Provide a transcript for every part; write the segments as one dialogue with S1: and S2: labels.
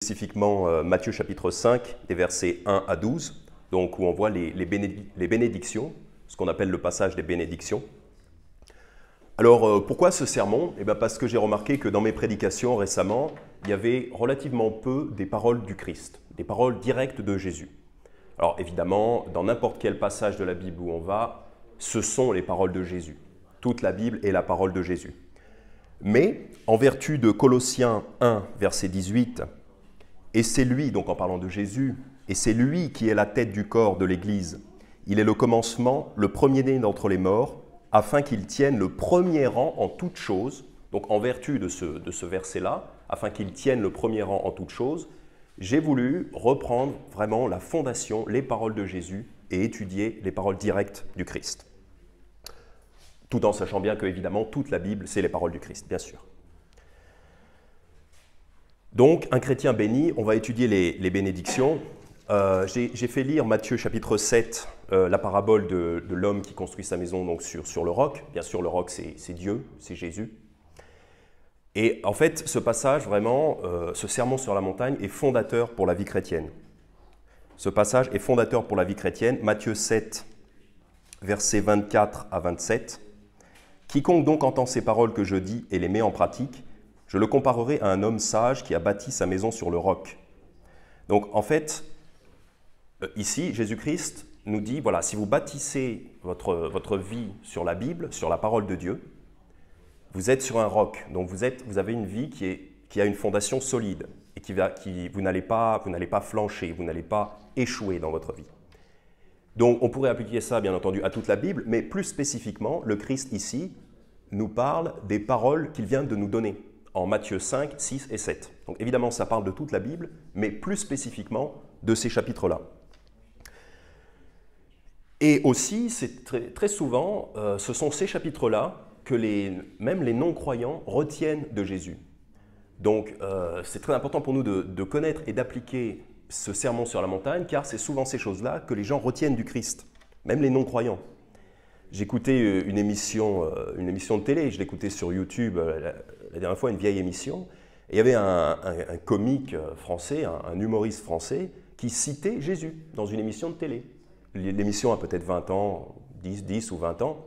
S1: spécifiquement Matthieu chapitre 5, des versets 1 à 12, donc où on voit les bénédictions, ce qu'on appelle le passage des bénédictions. Alors, pourquoi ce sermon? Eh bien, parce que j'ai remarqué que dans mes prédications récemment, il y avait relativement peu des paroles du Christ, des paroles directes de Jésus. Alors, évidemment, dans n'importe quel passage de la Bible où on va, ce sont les paroles de Jésus. Toute la Bible est la parole de Jésus. Mais, en vertu de Colossiens 1, verset 18, « Et c'est lui, donc en parlant de Jésus, et c'est lui qui est la tête du corps de l'Église. Il est le commencement, le premier-né d'entre les morts, afin qu'il tienne le premier rang en toutes choses. » Donc en vertu de ce verset-là, afin qu'il tienne le premier rang en toutes choses, j'ai voulu reprendre vraiment la fondation, les paroles de Jésus, et étudier les paroles directes du Christ. Tout en sachant bien que, évidemment, toute la Bible, c'est les paroles du Christ, bien sûr. Donc, un chrétien béni, on va étudier les bénédictions. J'ai fait lire Matthieu chapitre 7, la parabole de l'homme qui construit sa maison donc sur le roc. Bien sûr, le roc, c'est Dieu, c'est Jésus. Et en fait, ce passage, vraiment, ce sermon sur la montagne est fondateur pour la vie chrétienne. Ce passage est fondateur pour la vie chrétienne. Matthieu 7, versets 24 à 27. « Quiconque donc entend ces paroles que je dis et les met en pratique, je le comparerai à un homme sage qui a bâti sa maison sur le roc. » Donc, en fait, ici, Jésus-Christ nous dit, voilà, si vous bâtissez votre vie sur la Bible, sur la parole de Dieu, vous êtes sur un roc. Donc, vous avez une vie qui a une fondation solide et vous n'allez pas flancher, vous n'allez pas échouer dans votre vie. Donc, on pourrait appliquer ça, bien entendu, à toute la Bible, mais plus spécifiquement, le Christ, ici, nous parle des paroles qu'il vient de nous donner, en Matthieu 5, 6 et 7. Donc, évidemment, ça parle de toute la Bible, mais plus spécifiquement de ces chapitres-là. Et aussi, c'est très souvent, ce sont ces chapitres-là que même les non-croyants retiennent de Jésus. Donc, c'est très important pour nous de connaître et d'appliquer ce sermon sur la montagne, car c'est souvent ces choses-là que les gens retiennent du Christ, même les non-croyants. J'écoutais une émission de télé, je l'écoutais sur YouTube la dernière fois, une vieille émission, et il y avait un comique français, un humoriste français, qui citait Jésus dans une émission de télé. L'émission a peut-être 20 ans, 10 ou 20 ans,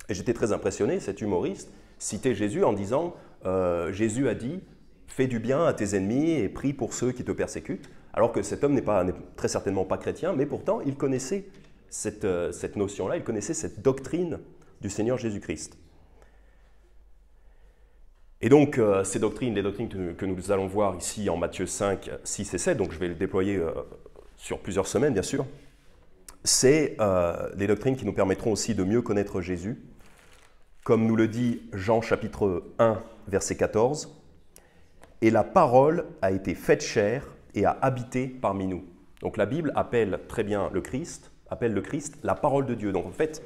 S1: et j'étais très impressionné, cet humoriste citait Jésus en disant « Jésus a dit, fais du bien à tes ennemis et prie pour ceux qui te persécutent », alors que cet homme n'est très certainement pas chrétien, mais pourtant il connaissait cette notion-là, il connaissait cette doctrine du Seigneur Jésus-Christ. Et donc les doctrines que nous allons voir ici en Matthieu 5, 6 et 7, donc je vais le déployer sur plusieurs semaines bien sûr, c'est les doctrines qui nous permettront aussi de mieux connaître Jésus, comme nous le dit Jean chapitre 1, verset 14, « Et la parole a été faite chair et a habité parmi nous. » Donc la Bible appelle très bien le Christ la parole de Dieu. Donc en fait,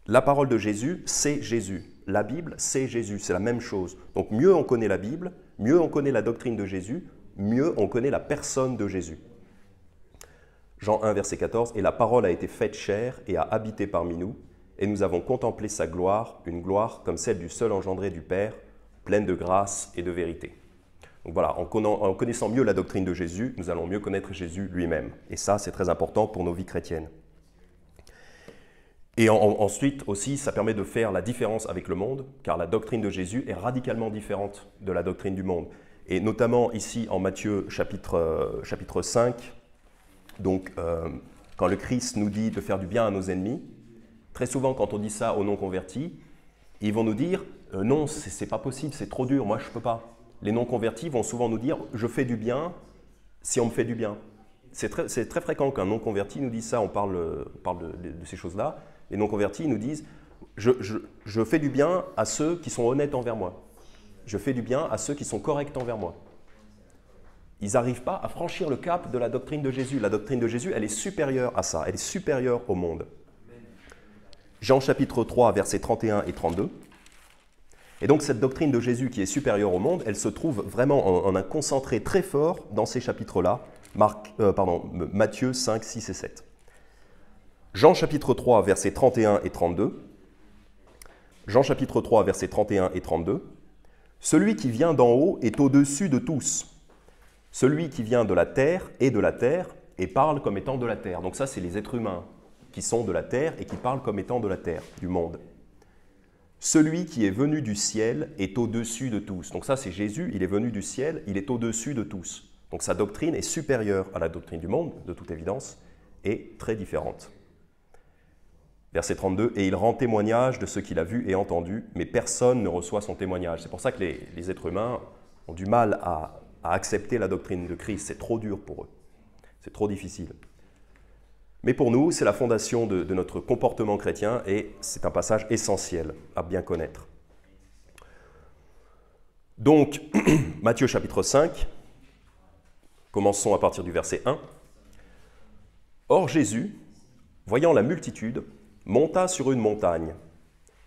S1: la parole de Jésus, c'est Jésus. La Bible, c'est Jésus, c'est la même chose. Donc mieux on connaît la Bible, mieux on connaît la doctrine de Jésus, mieux on connaît la personne de Jésus. Jean 1, verset 14, « Et la parole a été faite chair et a habité parmi nous, et nous avons contemplé sa gloire, une gloire comme celle du seul engendré du Père, pleine de grâce et de vérité. » Donc voilà, en connaissant mieux la doctrine de Jésus, nous allons mieux connaître Jésus lui-même. Et ça, c'est très important pour nos vies chrétiennes. Et ensuite aussi, ça permet de faire la différence avec le monde, car la doctrine de Jésus est radicalement différente de la doctrine du monde. Et notamment ici en Matthieu chapitre 5, donc quand le Christ nous dit de faire du bien à nos ennemis, très souvent quand on dit ça aux non-convertis, ils vont nous dire « Non, c'est pas possible, c'est trop dur, moi je ne peux pas ». Les non-convertis vont souvent nous dire « Je fais du bien si on me fait du bien ». C'est très fréquent qu'un non-converti nous dise ça, on parle de ces choses-là. Les non-convertis nous disent je fais du bien à ceux qui sont honnêtes envers moi. Je fais du bien à ceux qui sont corrects envers moi. » Ils n'arrivent pas à franchir le cap de la doctrine de Jésus. La doctrine de Jésus, elle est supérieure à ça, elle est supérieure au monde. Jean chapitre 3, versets 31 et 32. Et donc cette doctrine de Jésus qui est supérieure au monde, elle se trouve vraiment en un concentré très fort dans ces chapitres-là, Matthieu 5, 6 et 7. Jean chapitre 3, versets 31 et 32. Jean chapitre 3, versets 31 et 32. « Celui qui vient d'en haut est au-dessus de tous. Celui qui vient de la terre est de la terre et parle comme étant de la terre. Donc ça, c'est les êtres humains qui sont de la terre et qui parlent comme étant de la terre, du monde. Celui qui est venu du ciel est au-dessus de tous. Donc ça, c'est Jésus, il est venu du ciel, il est au-dessus de tous. Donc sa doctrine est supérieure à la doctrine du monde, de toute évidence, et très différente. Verset 32, « Et il rend témoignage de ce qu'il a vu et entendu, mais personne ne reçoit son témoignage. » C'est pour ça que les êtres humains ont du mal à accepter la doctrine de Christ. C'est trop dur pour eux. C'est trop difficile. Mais pour nous, c'est la fondation de notre comportement chrétien et c'est un passage essentiel à bien connaître. Donc, Matthieu chapitre 5, commençons à partir du verset 1. « Or Jésus, voyant la multitude, monta sur une montagne,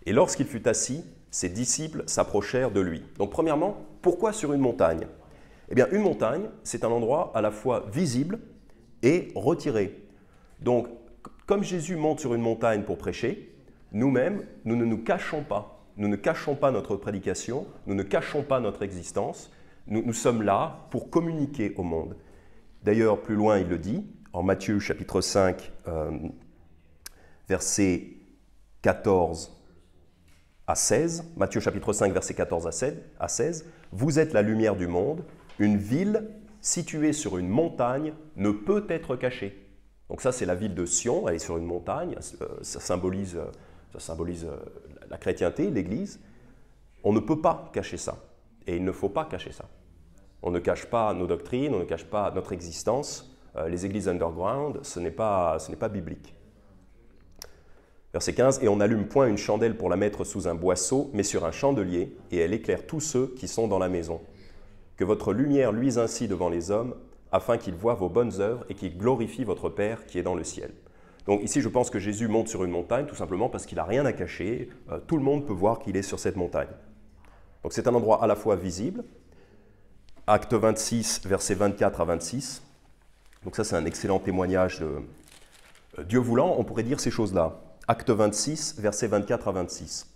S1: et lorsqu'il fut assis, ses disciples s'approchèrent de lui. » Donc premièrement, pourquoi sur une montagne? Eh bien, une montagne, c'est un endroit à la fois visible et retiré. Donc, comme Jésus monte sur une montagne pour prêcher, nous-mêmes, nous ne nous cachons pas. Nous ne cachons pas notre prédication, nous ne cachons pas notre existence. Nous sommes là pour communiquer au monde. D'ailleurs, plus loin, il le dit, en Matthieu chapitre 5, versets 14 à 16. Matthieu chapitre 5, versets 14 à 16. « Vous êtes la lumière du monde. Une ville située sur une montagne ne peut être cachée. » Donc ça, c'est la ville de Sion, elle est sur une montagne, ça symbolise la chrétienté, l'Église. On ne peut pas cacher ça, et il ne faut pas cacher ça. On ne cache pas nos doctrines, on ne cache pas notre existence. Les églises underground, ce n'est pas biblique. Verset 15, « Et on n'allume point une chandelle pour la mettre sous un boisseau, mais sur un chandelier, et elle éclaire tous ceux qui sont dans la maison. Que votre lumière luise ainsi devant les hommes, afin qu'ils voient vos bonnes œuvres et qu'ils glorifient votre Père qui est dans le ciel. » Donc ici, je pense que Jésus monte sur une montagne, tout simplement parce qu'il n'a rien à cacher. Tout le monde peut voir qu'il est sur cette montagne. Donc c'est un endroit à la fois visible. Acte 26, versets 24 à 26. Donc ça, c'est un excellent témoignage de Dieu voulant, on pourrait dire ces choses-là. Acte 26, versets 24 à 26.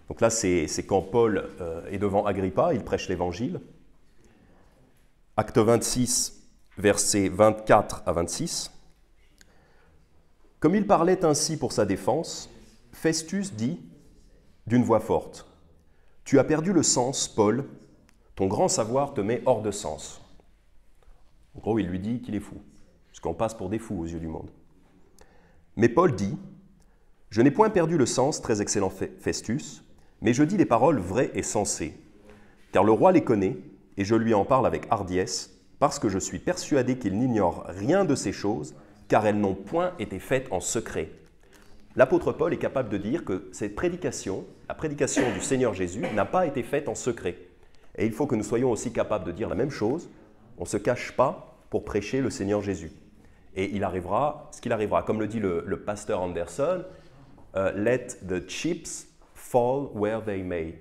S1: Donc là, c'est quand Paul est devant Agrippa, il prêche l'Évangile. Acte 26, versets 24 à 26. « Comme il parlait ainsi pour sa défense, Festus dit d'une voix forte, « Tu as perdu le sens, Paul, ton grand savoir te met hors de sens. » En gros, il lui dit qu'il est fou, parce qu'on passe pour des fous aux yeux du monde. Mais Paul dit, « Je n'ai point perdu le sens, très excellent Festus, mais je dis les paroles vraies et sensées, car le roi les connaît, et je lui en parle avec hardiesse, parce que je suis persuadé qu'il n'ignore rien de ces choses, car elles n'ont point été faites en secret. » L'apôtre Paul est capable de dire que cette prédication, la prédication du Seigneur Jésus, n'a pas été faite en secret. Et il faut que nous soyons aussi capables de dire la même chose. On ne se cache pas pour prêcher le Seigneur Jésus. Et il arrivera ce qu'il arrivera. Comme le dit le pasteur Anderson, « Let the chips fall where they may ». Je ne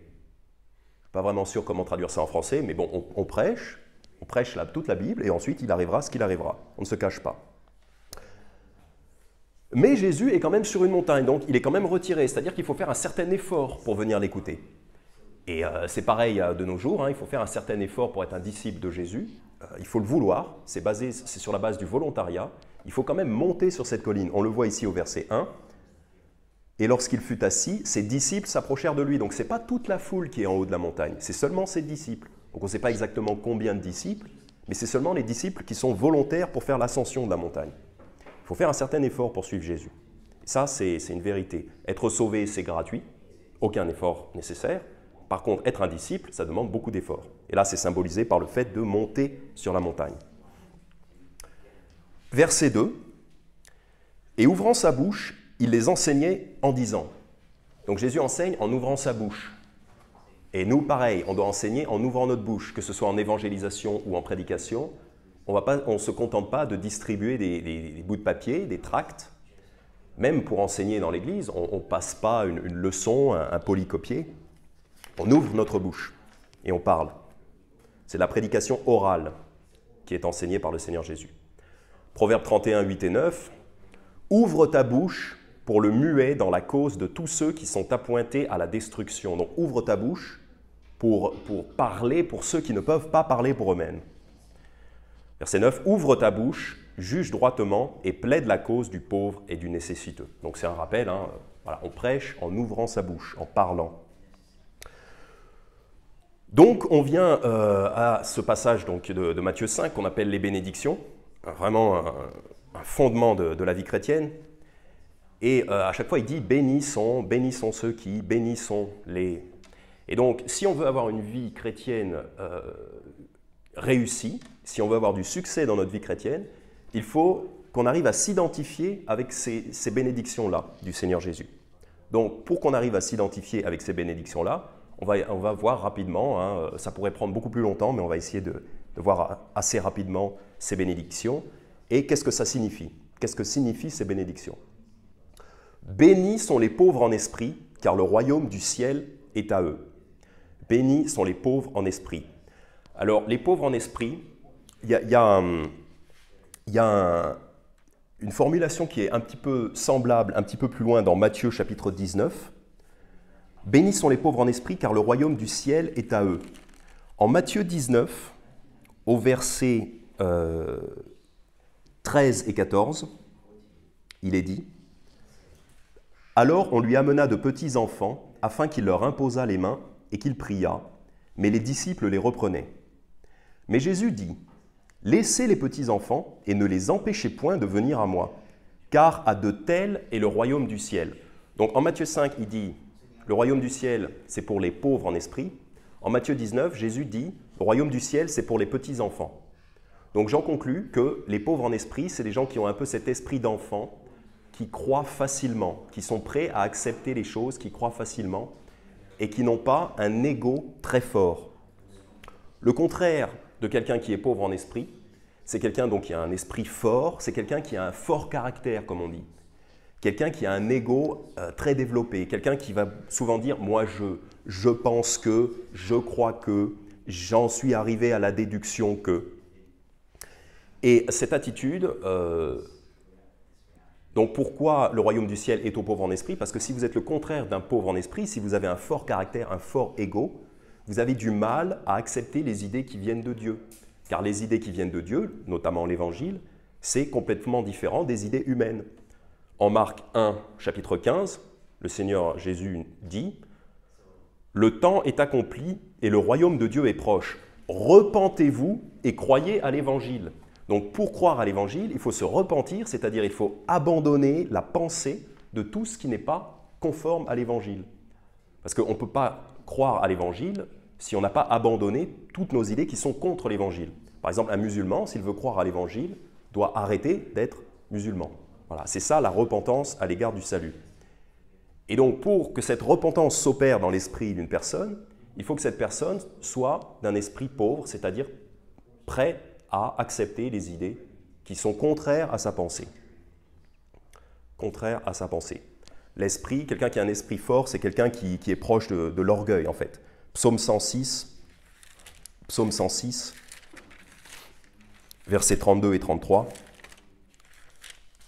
S1: suis pas vraiment sûr comment traduire ça en français, mais bon, on prêche toute la Bible, et ensuite il arrivera ce qu'il arrivera. On ne se cache pas. Mais Jésus est quand même sur une montagne, donc il est quand même retiré, c'est-à-dire qu'il faut faire un certain effort pour venir l'écouter. Et c'est pareil de nos jours, il faut faire un certain effort pour être un disciple de Jésus, il faut le vouloir, c'est sur la base du volontariat, il faut quand même monter sur cette colline. On le voit ici au verset 1. Et lorsqu'il fut assis, ses disciples s'approchèrent de lui. Donc ce n'est pas toute la foule qui est en haut de la montagne, c'est seulement ses disciples. Donc on ne sait pas exactement combien de disciples, mais c'est seulement les disciples qui sont volontaires pour faire l'ascension de la montagne. Il faut faire un certain effort pour suivre Jésus. Ça, c'est une vérité. Être sauvé, c'est gratuit, aucun effort nécessaire. Par contre, être un disciple, ça demande beaucoup d'efforts. Et là, c'est symbolisé par le fait de monter sur la montagne. Verset 2. « Et ouvrant sa bouche, il les enseignait en disant. » Donc Jésus enseigne en ouvrant sa bouche. Et nous, pareil, on doit enseigner en ouvrant notre bouche, que ce soit en évangélisation ou en prédication. On ne se contente pas de distribuer des bouts de papier, des tracts. Même pour enseigner dans l'Église, on ne passe pas une leçon, un polycopier. On ouvre notre bouche et on parle. C'est la prédication orale qui est enseignée par le Seigneur Jésus. Proverbe 31, 8 et 9. « Ouvre ta bouche pour le muet dans la cause de tous ceux qui sont appointés à la destruction. » Donc ouvre ta bouche pour parler pour ceux qui ne peuvent pas parler pour eux-mêmes. Verset 9, « Ouvre ta bouche, juge droitement et plaide la cause du pauvre et du nécessiteux. » Donc c'est un rappel, hein, voilà, on prêche en ouvrant sa bouche, en parlant. Donc on vient à ce passage donc, de Matthieu 5 qu'on appelle les bénédictions, vraiment un fondement de la vie chrétienne. Et à chaque fois il dit « bénissons ceux qui, bénissons les... » Et donc si on veut avoir une vie chrétienne réussie, si on veut avoir du succès dans notre vie chrétienne, il faut qu'on arrive à s'identifier avec ces bénédictions-là du Seigneur Jésus. Donc, pour qu'on arrive à s'identifier avec ces bénédictions-là, on va voir rapidement, hein, ça pourrait prendre beaucoup plus longtemps, mais on va essayer de voir assez rapidement ces bénédictions. Et qu'est-ce que ça signifie? Qu'est-ce que signifient ces bénédictions? Bénis sont les pauvres en esprit, car le royaume du ciel est à eux. Bénis sont les pauvres en esprit. Alors, les pauvres en esprit, il y a une formulation qui est un petit peu semblable, un petit peu plus loin dans Matthieu chapitre 19. « Bénis sont les pauvres en esprit, car le royaume du ciel est à eux. » En Matthieu 19, au verset 13 et 14, il est dit « Alors on lui amena de petits enfants, afin qu'il leur imposât les mains et qu'il pria, mais les disciples les reprenaient. Mais Jésus dit « Laissez les petits enfants et ne les empêchez point de venir à moi, car à de tels est le royaume du ciel. » Donc en Matthieu 5, il dit « Le royaume du ciel, c'est pour les pauvres en esprit. » En Matthieu 19, Jésus dit « Le royaume du ciel, c'est pour les petits enfants. » Donc j'en conclus que les pauvres en esprit, c'est des gens qui ont un peu cet esprit d'enfant, qui croient facilement, qui sont prêts à accepter les choses, qui croient facilement et qui n'ont pas un ego très fort. Le contraire de quelqu'un qui est pauvre en esprit, c'est quelqu'un donc qui a un esprit fort, c'est quelqu'un qui a un fort caractère, comme on dit. Quelqu'un qui a un ego très développé, quelqu'un qui va souvent dire « moi je pense que, je crois que, j'en suis arrivé à la déduction que ». Et cette attitude, donc pourquoi le royaume du ciel est aux pauvres en esprit? Parce que si vous êtes le contraire d'un pauvre en esprit, si vous avez un fort caractère, un fort ego, vous avez du mal à accepter les idées qui viennent de Dieu. Car les idées qui viennent de Dieu, notamment l'Évangile, c'est complètement différent des idées humaines. En Marc 1, chapitre 15, le Seigneur Jésus dit « Le temps est accompli et le royaume de Dieu est proche. Repentez-vous et croyez à l'Évangile. » Donc pour croire à l'Évangile, il faut se repentir, c'est-à-dire il faut abandonner la pensée de tout ce qui n'est pas conforme à l'Évangile. Parce qu'on ne peut pas croire à l'Évangile si on n'a pas abandonné toutes nos idées qui sont contre l'Évangile. Par exemple, un musulman, s'il veut croire à l'Évangile, doit arrêter d'être musulman. Voilà, c'est ça la repentance à l'égard du salut. Et donc, pour que cette repentance s'opère dans l'esprit d'une personne, il faut que cette personne soit d'un esprit pauvre, c'est-à-dire prêt à accepter les idées qui sont contraires à sa pensée. Contraires à sa pensée. L'esprit, quelqu'un qui a un esprit fort, c'est quelqu'un qui est proche de l'orgueil, en fait. Psaume 106, versets 32 et 33.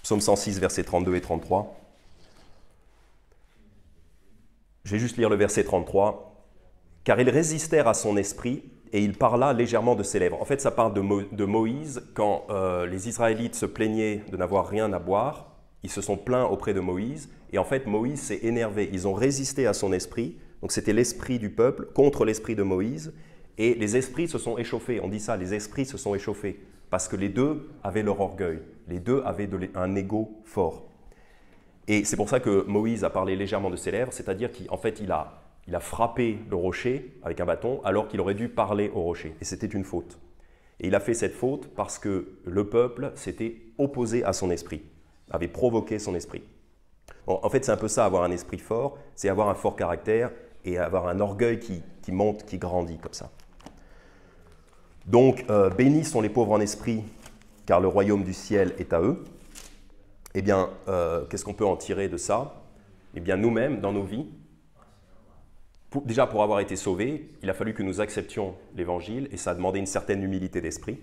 S1: Psaume 106, versets 32 et 33. Je vais juste lire le verset 33. « Car ils résistèrent à son esprit, et il parla légèrement de ses lèvres. » En fait, ça parle de Moïse. Quand les Israélites se plaignaient de n'avoir rien à boire, ils se sont plaints auprès de Moïse. Et en fait, Moïse s'est énervé. Ils ont résisté à son esprit. Donc c'était l'esprit du peuple contre l'esprit de Moïse. Et les esprits se sont échauffés. On dit ça, les esprits se sont échauffés. Parce que les deux avaient leur orgueil. Les deux avaient un ego fort. Et c'est pour ça que Moïse a parlé légèrement de ses lèvres. C'est-à-dire qu'en fait, il a frappé le rocher avec un bâton alors qu'il aurait dû parler au rocher. Et c'était une faute. Et il a fait cette faute parce que le peuple s'était opposé à son esprit, avait provoqué son esprit. Bon, en fait, c'est un peu ça, avoir un esprit fort, c'est avoir un fort caractère et avoir un orgueil qui monte, qui grandit comme ça. Donc, bénis sont les pauvres en esprit, car le royaume du ciel est à eux. Eh bien, qu'est-ce qu'on peut en tirer de ça? Eh bien, nous-mêmes, dans nos vies, déjà pour avoir été sauvés, il a fallu que nous acceptions l'Évangile et ça a demandé une certaine humilité d'esprit.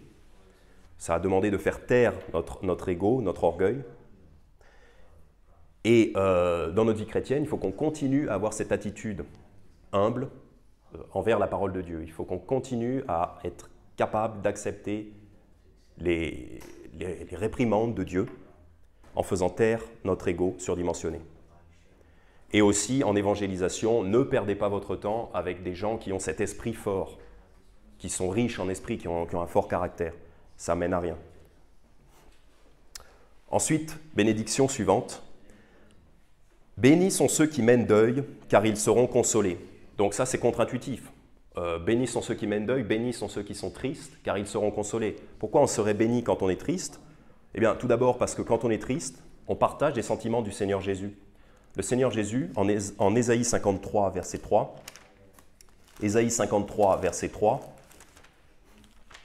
S1: Ça a demandé de faire taire notre ego, notre orgueil. Et dans notre vie chrétienne, il faut qu'on continue à avoir cette attitude humble, envers la parole de Dieu. Il faut qu'on continue à être capable d'accepter les réprimandes de Dieu en faisant taire notre ego surdimensionné. Et aussi, en évangélisation, ne perdez pas votre temps avec des gens qui ont cet esprit fort, qui sont riches en esprit, qui ont un fort caractère. Ça mène à rien. Ensuite, bénédiction suivante. Bénis sont ceux qui mènent deuil, car ils seront consolés. Donc ça, c'est contre-intuitif. Bénis sont ceux qui mènent deuil, bénis sont ceux qui sont tristes, car ils seront consolés. Pourquoi on serait béni quand on est triste? Eh bien, tout d'abord parce que quand on est triste, on partage les sentiments du Seigneur Jésus. Le Seigneur Jésus, en Ésaïe 53, verset 3, Ésaïe 53, verset 3,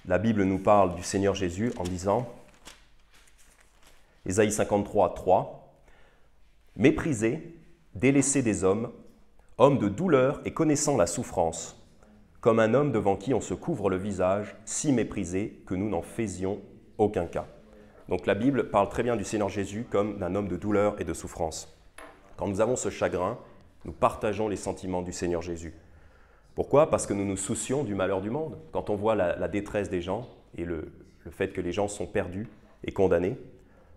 S1: la Bible nous parle du Seigneur Jésus en disant, Ésaïe 53, 3, « Méprisé, délaissé des hommes, homme de douleur et connaissant la souffrance, comme un homme devant qui on se couvre le visage, si méprisé que nous n'en faisions aucun cas. » Donc la Bible parle très bien du Seigneur Jésus comme d'un homme de douleur et de souffrance. Quand nous avons ce chagrin, nous partageons les sentiments du Seigneur Jésus. Pourquoi? Parce que nous nous soucions du malheur du monde. Quand on voit la détresse des gens et le fait que les gens sont perdus et condamnés,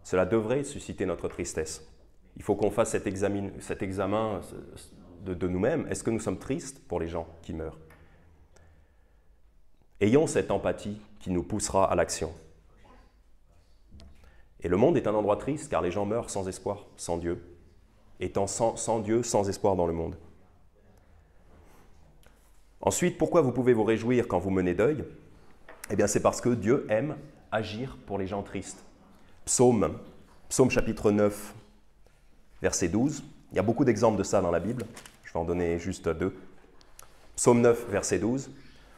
S1: cela devrait susciter notre tristesse. Il faut qu'on fasse cet examen de nous-mêmes. Est-ce que nous sommes tristes pour les gens qui meurent? Ayons cette empathie qui nous poussera à l'action. Et le monde est un endroit triste car les gens meurent sans espoir, sans Dieu, étant sans Dieu, sans espoir dans le monde. Ensuite, pourquoi vous pouvez vous réjouir quand vous menez deuil? Eh bien, c'est parce que Dieu aime agir pour les gens tristes. Psaume chapitre 9, verset 12. Il y a beaucoup d'exemples de ça dans la Bible. Je vais en donner juste 2. Psaume 9, verset 12.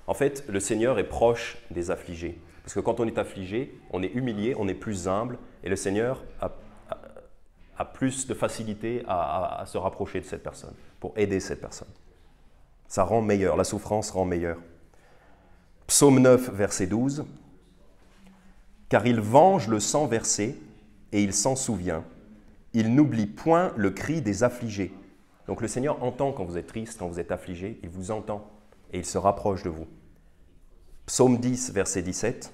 S1: En fait, le Seigneur est proche des affligés. Parce que quand on est affligé, on est humilié, on est plus humble, et le Seigneur a plus de facilité à se rapprocher de cette personne, pour aider cette personne. Ça rend meilleur, la souffrance rend meilleur. Psaume 9, verset 12. « Car il venge le sang versé, et il s'en souvient. Il n'oublie point le cri des affligés. » Donc le Seigneur entend quand vous êtes triste, quand vous êtes affligé, il vous entend, et il se rapproche de vous. Psaume 10, verset 17.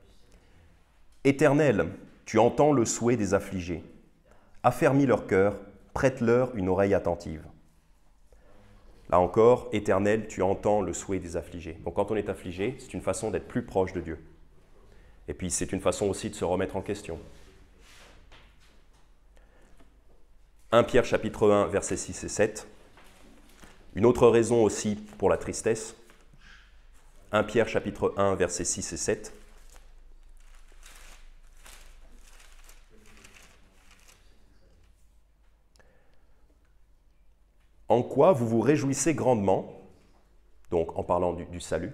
S1: « Éternel, tu entends le souhait des affligés. Affermis leur cœur, prête-leur une oreille attentive. » Là encore, Éternel, tu entends le souhait des affligés. Donc quand on est affligé, c'est une façon d'être plus proche de Dieu. Et puis c'est une façon aussi de se remettre en question. 1 Pierre chapitre 1, versets 6 et 7. Une autre raison aussi pour la tristesse. 1 Pierre chapitre 1, versets 6 et 7. En quoi vous vous réjouissez grandement, donc en parlant du salut,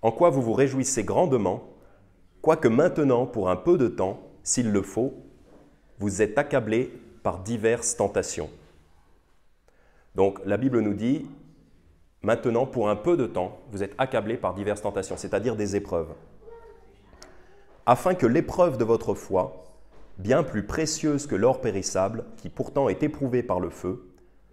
S1: en quoi vous vous réjouissez grandement, quoique maintenant, pour un peu de temps, s'il le faut, vous êtes accablés par diverses tentations. Donc la Bible nous dit, maintenant, pour un peu de temps, vous êtes accablés par diverses tentations, c'est-à-dire des épreuves, afin que l'épreuve de votre foi, bien plus précieuse que l'or périssable, qui pourtant est éprouvé par le feu,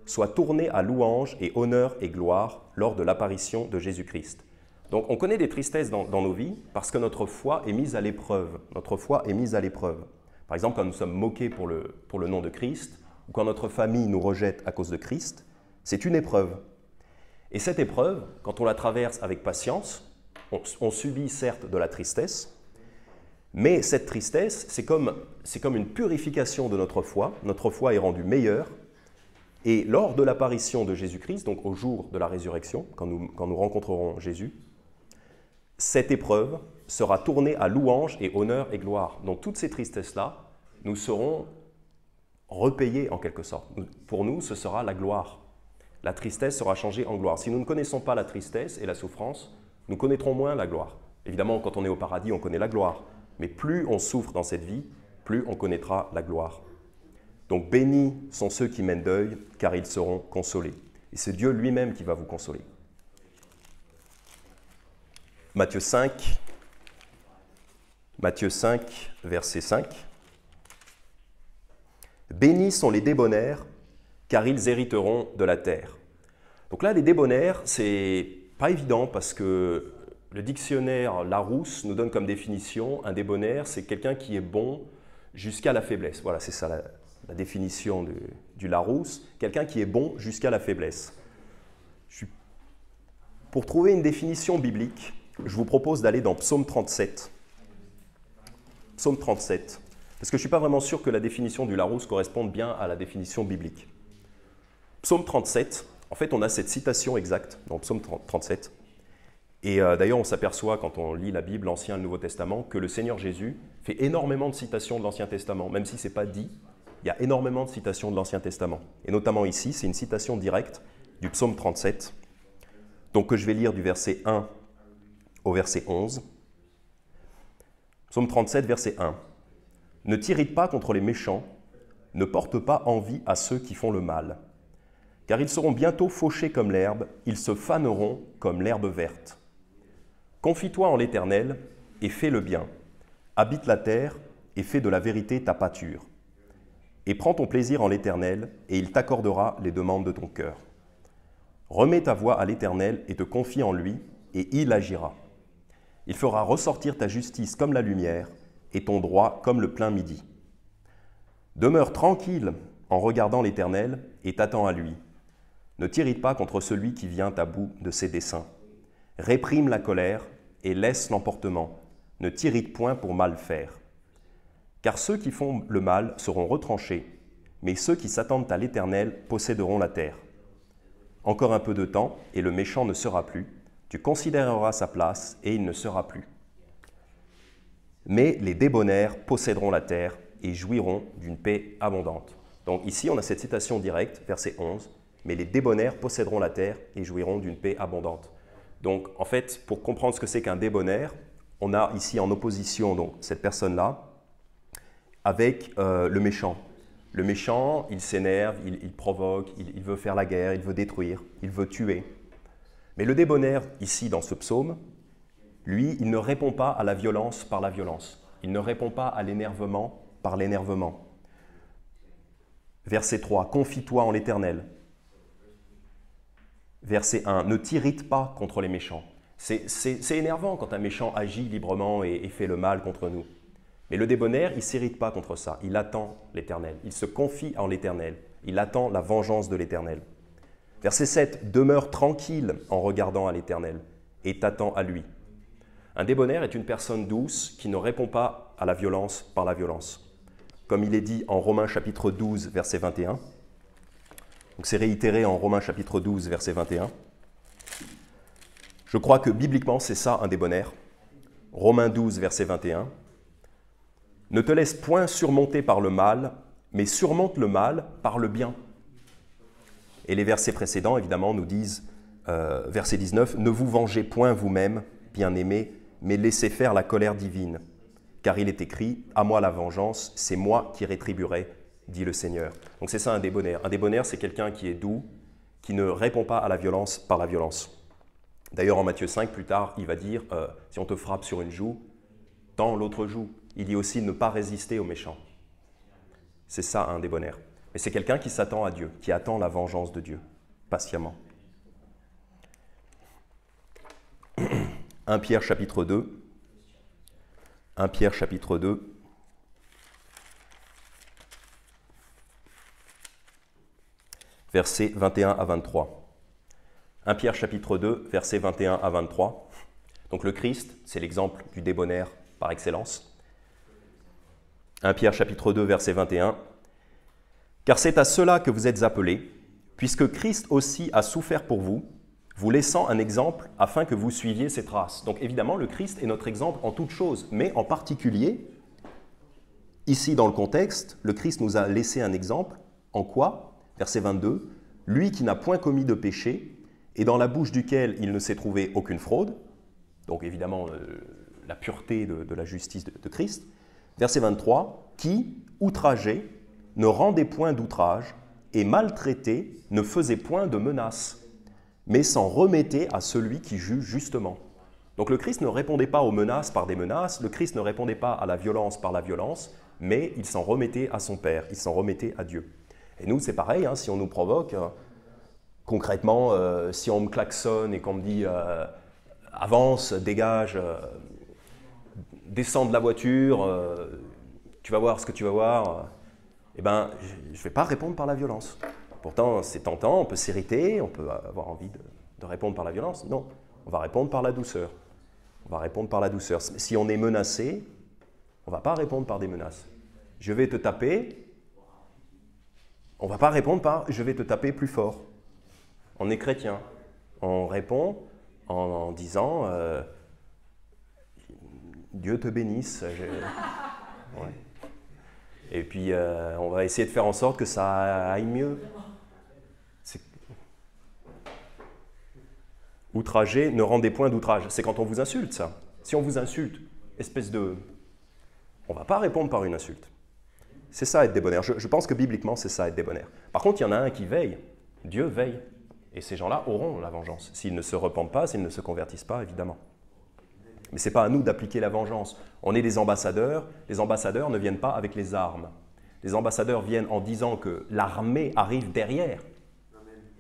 S1: soit tournée à louange et honneur et gloire lors de l'apparition de Jésus-Christ. Donc on connaît des tristesses dans nos vies parce que notre foi est mise à l'épreuve. Notre foi est mise à l'épreuve. Par exemple, quand nous sommes moqués pour le nom de Christ, ou quand notre famille nous rejette à cause de Christ, c'est une épreuve. Et cette épreuve, quand on la traverse avec patience, on subit certes de la tristesse, mais cette tristesse, c'est comme une purification de notre foi. Notre foi est rendue meilleure. Et lors de l'apparition de Jésus-Christ, donc au jour de la résurrection, quand nous rencontrerons Jésus, cette épreuve sera tournée à louange et honneur et gloire. Donc toutes ces tristesses-là, nous serons repayés en quelque sorte. Pour nous, ce sera la gloire. La tristesse sera changée en gloire. Si nous ne connaissons pas la tristesse et la souffrance, nous connaîtrons moins la gloire. Évidemment, quand on est au paradis, on connaît la gloire. Mais plus on souffre dans cette vie, plus on connaîtra la gloire. Donc bénis sont ceux qui mènent deuil, car ils seront consolés. Et c'est Dieu lui-même qui va vous consoler. Matthieu 5, verset 5. Bénis sont les débonnaires, car ils hériteront de la terre. Donc là, les débonnaires, c'est pas évident parce que le dictionnaire Larousse nous donne comme définition un débonnaire, c'est quelqu'un qui est bon jusqu'à la faiblesse. Voilà, c'est ça la définition du Larousse, quelqu'un qui est bon jusqu'à la faiblesse. Pour trouver une définition biblique, je vous propose d'aller dans Psaume 37. Psaume 37, parce que je ne suis pas vraiment sûr que la définition du Larousse corresponde bien à la définition biblique. Psaume 37, en fait, on a cette citation exacte dans Psaume 37. Et d'ailleurs, on s'aperçoit quand on lit la Bible, l'Ancien et le Nouveau Testament, que le Seigneur Jésus fait énormément de citations de l'Ancien Testament, même si ce n'est pas dit, il y a énormément de citations de l'Ancien Testament. Et notamment ici, c'est une citation directe du Psaume 37. Donc que je vais lire du verset 1 au verset 11. Psaume 37, verset 1. « Ne t'irrite pas contre les méchants, ne porte pas envie à ceux qui font le mal. Car ils seront bientôt fauchés comme l'herbe, ils se faneront comme l'herbe verte. Confie-toi en l'Éternel et fais le bien. Habite la terre et fais de la vérité ta pâture. Et prends ton plaisir en l'Éternel et il t'accordera les demandes de ton cœur. Remets ta voix à l'Éternel et te confie en lui, et il agira. Il fera ressortir ta justice comme la lumière, et ton droit comme le plein midi. Demeure tranquille en regardant l'Éternel, et t'attends à lui. Ne t'irrite pas contre celui qui vient à bout de ses desseins. Réprime la colère, et laisse l'emportement. Ne t'irrite point pour mal faire. Car ceux qui font le mal seront retranchés, mais ceux qui s'attendent à l'Éternel posséderont la terre. Encore un peu de temps, et le méchant ne sera plus. Tu considéreras sa place, et il ne sera plus. Mais les débonnaires posséderont la terre et jouiront d'une paix abondante. Donc ici, on a cette citation directe, verset 11. Mais les débonnaires posséderont la terre et jouiront d'une paix abondante. Donc en fait, pour comprendre ce que c'est qu'un débonnaire, on a ici en opposition donc, cette personne-là avec le méchant. Le méchant, il s'énerve, il provoque, il veut faire la guerre, il veut détruire, il veut tuer. Mais le débonnaire, ici dans ce psaume, lui, il ne répond pas à la violence par la violence. Il ne répond pas à l'énervement par l'énervement. Verset 3, « Confie-toi en l'Éternel ». Verset 1, « Ne t'irrite pas contre les méchants ». C'est énervant quand un méchant agit librement et fait le mal contre nous. Mais le débonnaire, il ne s'irrite pas contre ça. Il attend l'Éternel. Il se confie en l'Éternel. Il attend la vengeance de l'Éternel. Verset 7, « Demeure tranquille en regardant à l'Éternel et t'attends à lui ». Un débonnaire est une personne douce qui ne répond pas à la violence par la violence. Comme il est dit en Romains chapitre 12, verset 21. Donc c'est réitéré en Romains chapitre 12, verset 21. Je crois que bibliquement, c'est ça un débonnaire. Romains 12, verset 21. « Ne te laisse point surmonter par le mal, mais surmonte le mal par le bien. » Et les versets précédents, évidemment, nous disent, verset 19, « Ne vous vengez point vous-même, bien-aimés, mais laissez faire la colère divine. Car il est écrit, à moi la vengeance, c'est moi qui rétribuerai, dit le Seigneur. » Donc c'est ça un débonnaire. Un débonnaire, c'est quelqu'un qui est doux, qui ne répond pas à la violence par la violence. D'ailleurs, en Matthieu 5, plus tard, il va dire, si on te frappe sur une joue, tends l'autre joue. Il dit aussi ne pas résister aux méchants. C'est ça un débonnaire. Mais c'est quelqu'un qui s'attend à Dieu, qui attend la vengeance de Dieu, patiemment. 1 Pierre chapitre 2. 1 Pierre chapitre 2. Versets 21 à 23. 1 Pierre chapitre 2, versets 21 à 23. Donc le Christ, c'est l'exemple du débonnaire par excellence. 1 Pierre chapitre 2, verset 21. « Car c'est à cela que vous êtes appelés, puisque Christ aussi a souffert pour vous, vous laissant un exemple afin que vous suiviez ses traces. » Donc évidemment, le Christ est notre exemple en toutes choses, mais en particulier, ici dans le contexte, le Christ nous a laissé un exemple. En quoi ? Verset 22. « Lui qui n'a point commis de péché, et dans la bouche duquel il ne s'est trouvé aucune fraude. » Donc évidemment, la pureté de la justice de Christ. Verset 23, « Qui, outragé, ne rendait point d'outrage, et maltraité, ne faisait point de menace, mais s'en remettait à celui qui juge justement. » Donc le Christ ne répondait pas aux menaces par des menaces, le Christ ne répondait pas à la violence par la violence, mais il s'en remettait à son Père, il s'en remettait à Dieu. Et nous, c'est pareil, hein, si on nous provoque, Concrètement, si on me klaxonne et qu'on me dit avance, dégage, descends de la voiture, tu vas voir ce que tu vas voir, eh ben, je ne vais pas répondre par la violence. Pourtant, c'est tentant, on peut s'irriter, on peut avoir envie de répondre par la violence. Non, on va répondre par la douceur. On va répondre par la douceur. Si on est menacé, on ne va pas répondre par des menaces. Je vais te taper, on ne va pas répondre par je vais te taper plus fort. On est chrétien. On répond en disant Dieu te bénisse. Ouais. Et puis on va essayer de faire en sorte que ça aille mieux. Outrager, ne rendez point d'outrage. C'est quand on vous insulte, ça. Si on vous insulte, espèce de... On ne va pas répondre par une insulte. C'est ça être débonnaire. Je pense que bibliquement, c'est ça être débonnaire. Par contre, il y en a un qui veille. Dieu veille. Et ces gens-là auront la vengeance. S'ils ne se repentent pas, s'ils ne se convertissent pas, évidemment. Mais ce n'est pas à nous d'appliquer la vengeance. On est des ambassadeurs. Les ambassadeurs ne viennent pas avec les armes. Les ambassadeurs viennent en disant que l'armée arrive derrière.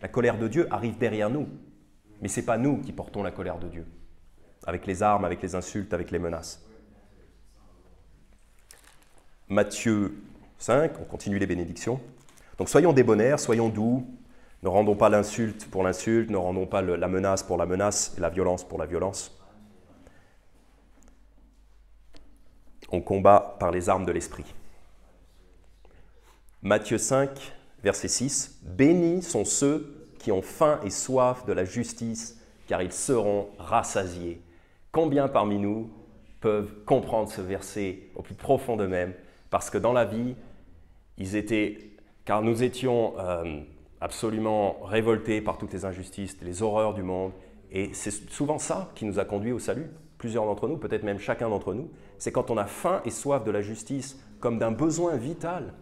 S1: La colère de Dieu arrive derrière nous. Mais ce n'est pas nous qui portons la colère de Dieu, avec les armes, avec les insultes, avec les menaces. Matthieu 5, on continue les bénédictions. Donc soyons débonnaires, soyons doux, ne rendons pas l'insulte pour l'insulte, ne rendons pas la menace pour la menace et la violence pour la violence. On combat par les armes de l'esprit. Matthieu 5, verset 6, « Bénis sont ceux qui ont faim et soif de la justice, car ils seront rassasiés. » Combien parmi nous peuvent comprendre ce verset au plus profond d'eux-mêmes? Parce que dans la vie, car nous étions absolument révoltés par toutes les injustices, les horreurs du monde, et c'est souvent ça qui nous a conduits au salut. Plusieurs d'entre nous, peut-être même chacun d'entre nous, c'est quand on a faim et soif de la justice comme d'un besoin vital.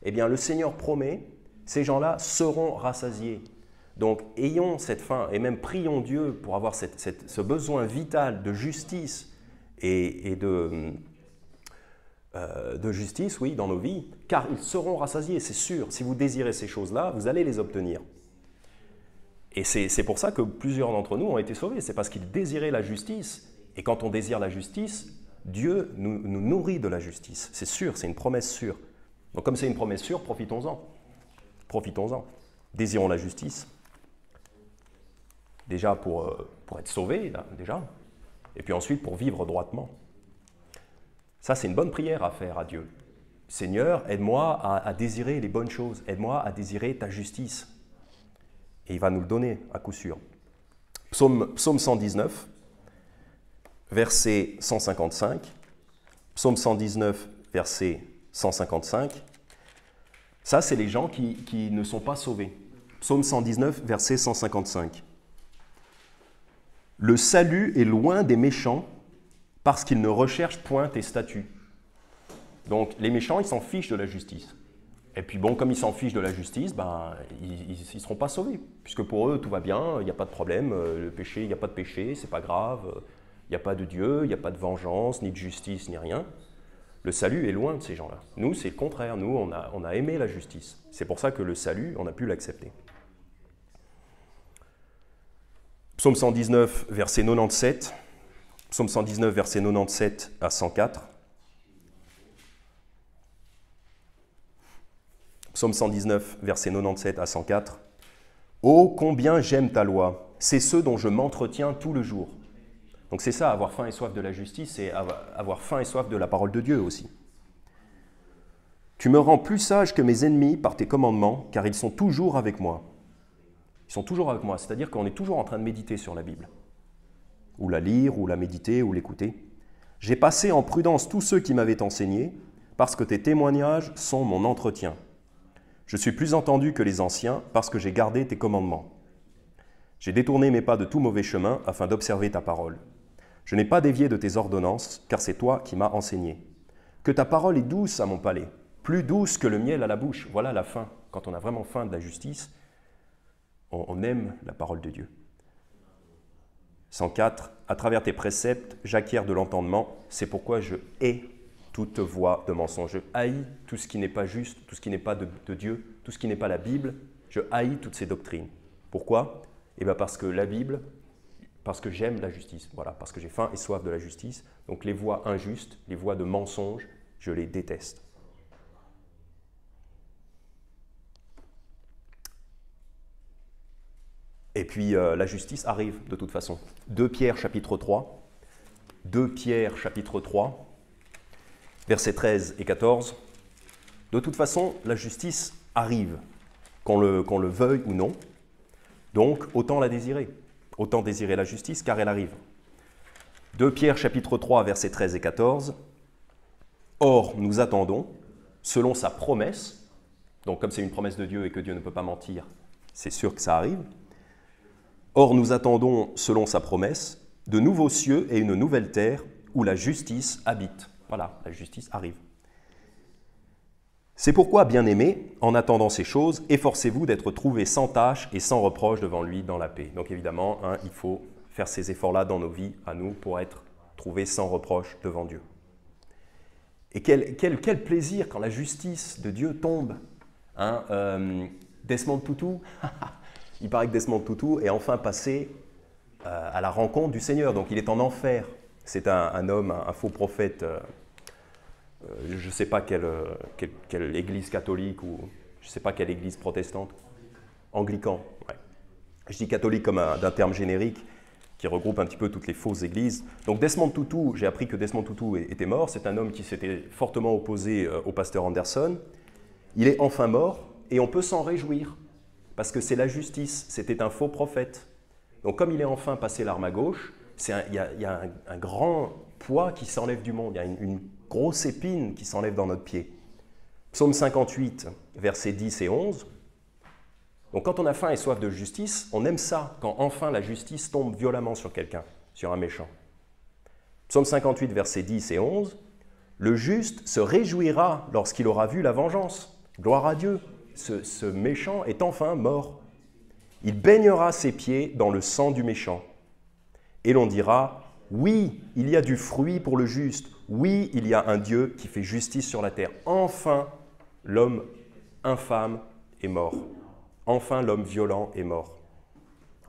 S1: Eh bien, le Seigneur promet, ces gens-là seront rassasiés. Donc, ayons cette faim et même prions Dieu pour avoir ce besoin vital de justice et de justice, oui, dans nos vies, car ils seront rassasiés, c'est sûr. Si vous désirez ces choses-là, vous allez les obtenir. Et c'est pour ça que plusieurs d'entre nous ont été sauvés. C'est parce qu'ils désiraient la justice. Et quand on désire la justice, Dieu nous nourrit de la justice. C'est sûr, c'est une promesse sûre. Donc, comme c'est une promesse sûre, profitons-en. Profitons-en. Désirons la justice. Déjà pour être sauvé, là, déjà, et puis ensuite pour vivre droitement. Ça, c'est une bonne prière à faire à Dieu. Seigneur, aide-moi à désirer les bonnes choses, aide-moi à désirer ta justice. Et il va nous le donner à coup sûr. Psaume 119, verset 155. Psaume 119, verset 155. Ça, c'est les gens qui ne sont pas sauvés. Psaume 119, verset 155. Le salut est loin des méchants parce qu'ils ne recherchent point tes statuts. Donc les méchants, ils s'en fichent de la justice. Et puis bon, comme ils s'en fichent de la justice, ils ne seront pas sauvés. Puisque pour eux, tout va bien, il n'y a pas de problème, le péché, il n'y a pas de péché, c'est pas grave, il n'y a pas de Dieu, il n'y a pas de vengeance, ni de justice, ni rien. Le salut est loin de ces gens-là. Nous, c'est le contraire. Nous, on a aimé la justice. C'est pour ça que le salut, on a pu l'accepter. Psaume 119, verset 97. Psaume 119, verset 97 à 104. Psaume 119, verset 97 à 104. « Oh, combien j'aime ta loi, c'est ce dont je m'entretiens tout le jour. » Donc c'est ça, avoir faim et soif de la justice, c'est avoir faim et soif de la parole de Dieu aussi. « Tu me rends plus sage que mes ennemis par tes commandements, car ils sont toujours avec moi. » Ils sont toujours avec moi, c'est-à-dire qu'on est toujours en train de méditer sur la Bible. Ou la lire, ou la méditer, ou l'écouter. « J'ai passé en prudence tous ceux qui m'avaient enseigné, parce que tes témoignages sont mon entretien. Je suis plus entendu que les anciens, parce que j'ai gardé tes commandements. J'ai détourné mes pas de tout mauvais chemin, afin d'observer ta parole. Je n'ai pas dévié de tes ordonnances, car c'est toi qui m'as enseigné. Que ta parole est douce à mon palais, plus douce que le miel à la bouche. » Voilà la faim. Quand on a vraiment faim de la justice, on aime la parole de Dieu. 104. À travers tes préceptes, j'acquiers de l'entendement. C'est pourquoi je hais toute voie de mensonge. Je haïs tout ce qui n'est pas juste, tout ce qui n'est pas de Dieu, tout ce qui n'est pas la Bible. Je haïs toutes ces doctrines. Pourquoi? Eh bien parce que la Bible, parce que j'aime la justice, voilà, parce que j'ai faim et soif de la justice. Donc les voies injustes, les voies de mensonge, je les déteste. Et puis la justice arrive de toute façon. 2 Pierre chapitre 3, 2 Pierre chapitre 3, versets 13 et 14. De toute façon, la justice arrive, qu'on le veuille ou non. Donc, autant la désirer. Autant désirer la justice, car elle arrive. 2 Pierre chapitre 3, versets 13 et 14. Or, nous attendons, selon sa promesse, donc comme c'est une promesse de Dieu et que Dieu ne peut pas mentir, c'est sûr que ça arrive. Or, nous attendons, selon sa promesse, de nouveaux cieux et une nouvelle terre où la justice habite. Voilà, la justice arrive. C'est pourquoi, bien-aimés, en attendant ces choses, efforcez-vous d'être trouvés sans tâche et sans reproche devant lui dans la paix. Donc évidemment, il faut faire ces efforts-là dans nos vies, à nous, pour être trouvés sans reproche devant Dieu. Et quel plaisir quand la justice de Dieu tombe. Desmond Tutu, il paraît que Desmond Tutu est enfin passé à la rencontre du Seigneur. Donc il est en enfer. C'est un homme, un faux prophète. Je ne sais pas quelle église catholique ou je ne sais pas quelle église protestante. Anglican. Ouais. Je dis catholique comme d'un terme générique qui regroupe un petit peu toutes les fausses églises. Donc Desmond Tutu, j'ai appris que Desmond Tutu était mort. C'est un homme qui s'était fortement opposé au pasteur Anderson. Il est enfin mort et on peut s'en réjouir parce que c'est la justice. C'était un faux prophète. Donc comme il est enfin passé l'arme à gauche, il y a un grand poids qui s'enlève du monde. Il y a une grosse épine qui s'enlève dans notre pied. Psaume 58, versets 10 et 11. Donc quand on a faim et soif de justice, on aime ça, quand enfin la justice tombe violemment sur quelqu'un, sur un méchant. Psaume 58, versets 10 et 11. Le juste se réjouira lorsqu'il aura vu la vengeance. Gloire à Dieu, ce méchant est enfin mort. Il baignera ses pieds dans le sang du méchant. Et l'on dira, oui, il y a du fruit pour le juste. Oui, il y a un Dieu qui fait justice sur la terre. Enfin, l'homme infâme est mort. Enfin, l'homme violent est mort.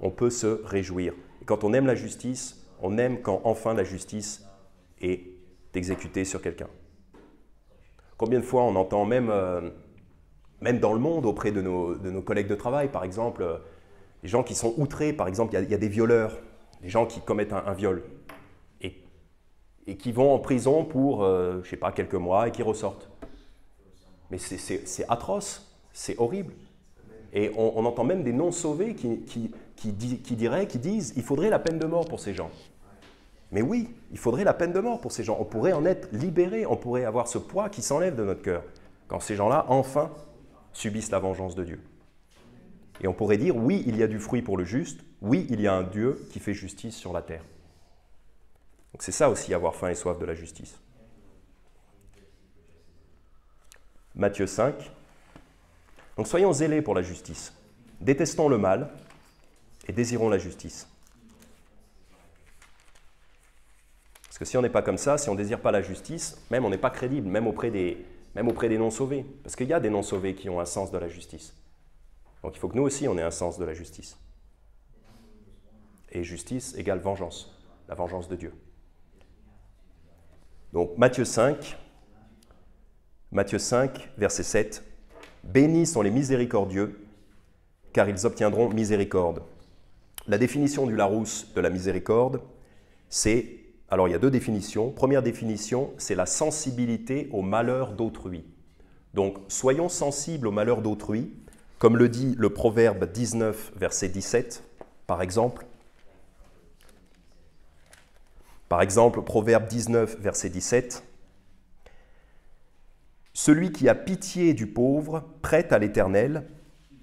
S1: On peut se réjouir. Et quand on aime la justice, on aime quand enfin la justice est exécutée sur quelqu'un. Combien de fois on entend même dans le monde, auprès de nos collègues de travail, par exemple, les gens qui sont outrés, par exemple, il y a des violeurs, des gens qui commettent un viol et qui vont en prison pour, je ne sais pas, quelques mois et qui ressortent. Mais c'est atroce, c'est horrible. Et on entend même des non-sauvés qui disent il faudrait la peine de mort pour ces gens. Mais oui, il faudrait la peine de mort pour ces gens. On pourrait en être libéré, on pourrait avoir ce poids qui s'enlève de notre cœur quand ces gens-là, enfin, subissent la vengeance de Dieu. Et on pourrait dire, oui, il y a du fruit pour le juste, oui, il y a un Dieu qui fait justice sur la terre. Donc c'est ça aussi, avoir faim et soif de la justice. Matthieu 5. Donc soyons zélés pour la justice. Détestons le mal et désirons la justice. Parce que si on n'est pas comme ça, si on ne désire pas la justice, même on n'est pas crédible, même auprès des non-sauvés. Parce qu'il y a des non-sauvés qui ont un sens de la justice. Donc il faut que nous aussi, on ait un sens de la justice. Et justice égale vengeance, la vengeance de Dieu. Donc Matthieu 5, verset 7. « Bénis sont les miséricordieux, car ils obtiendront miséricorde. » La définition du Larousse de la miséricorde, c'est... Alors, il y a deux définitions. Première définition, c'est la sensibilité au malheur d'autrui. Donc, soyons sensibles au malheur d'autrui, comme le dit le Proverbe 19, verset 17, par exemple. Par exemple, Proverbe 19, verset 17. « Celui qui a pitié du pauvre prête à l'Éternel,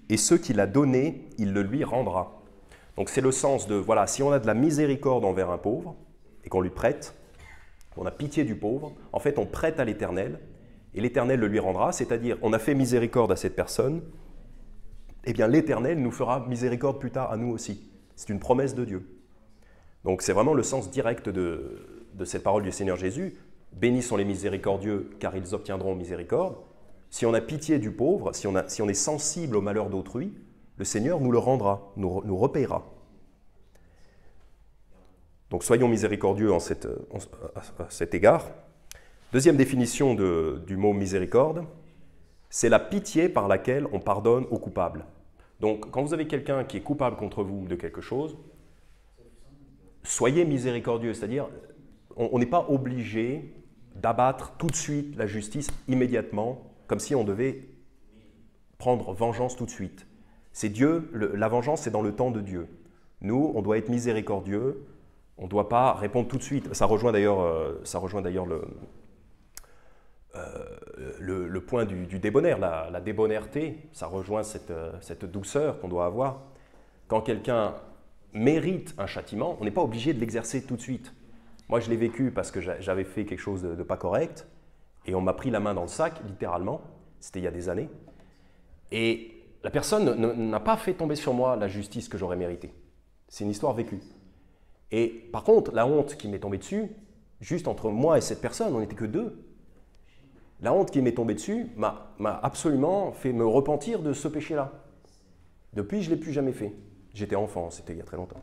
S1: et ce qu'il a donné, il le lui rendra. » Donc, c'est le sens de, voilà, si on a de la miséricorde envers un pauvre, et qu'on lui prête, on a pitié du pauvre, en fait on prête à l'Éternel, et l'Éternel le lui rendra, c'est-à-dire on a fait miséricorde à cette personne, eh bien l'Éternel nous fera miséricorde plus tard à nous aussi. C'est une promesse de Dieu. Donc c'est vraiment le sens direct de cette parole du Seigneur Jésus. Bénis sont les miséricordieux, car ils obtiendront miséricorde. Si on a pitié du pauvre, si on est sensible au malheur d'autrui, le Seigneur nous le rendra, nous repayera. Donc soyons miséricordieux à cet égard. Deuxième définition du mot miséricorde, c'est la pitié par laquelle on pardonne aux coupables. Donc quand vous avez quelqu'un qui est coupable contre vous de quelque chose, soyez miséricordieux, c'est-à-dire on n'est pas obligé d'abattre tout de suite la justice immédiatement, comme si on devait prendre vengeance tout de suite. C'est Dieu, la vengeance c'est dans le temps de Dieu. Nous, on doit être miséricordieux, on ne doit pas répondre tout de suite. Ça rejoint d'ailleurs le point du débonnaire, la débonnaireté, ça rejoint cette douceur qu'on doit avoir. Quand quelqu'un mérite un châtiment, on n'est pas obligé de l'exercer tout de suite. Moi, je l'ai vécu parce que j'avais fait quelque chose de pas correct, et on m'a pris la main dans le sac, littéralement, c'était il y a des années, et la personne n'a pas fait tomber sur moi la justice que j'aurais méritée. C'est une histoire vécue. Et par contre, la honte qui m'est tombée dessus, juste entre moi et cette personne, on n'était que deux. La honte qui m'est tombée dessus m'a absolument fait me repentir de ce péché-là. Depuis, je ne l'ai plus jamais fait. J'étais enfant, c'était il y a très longtemps.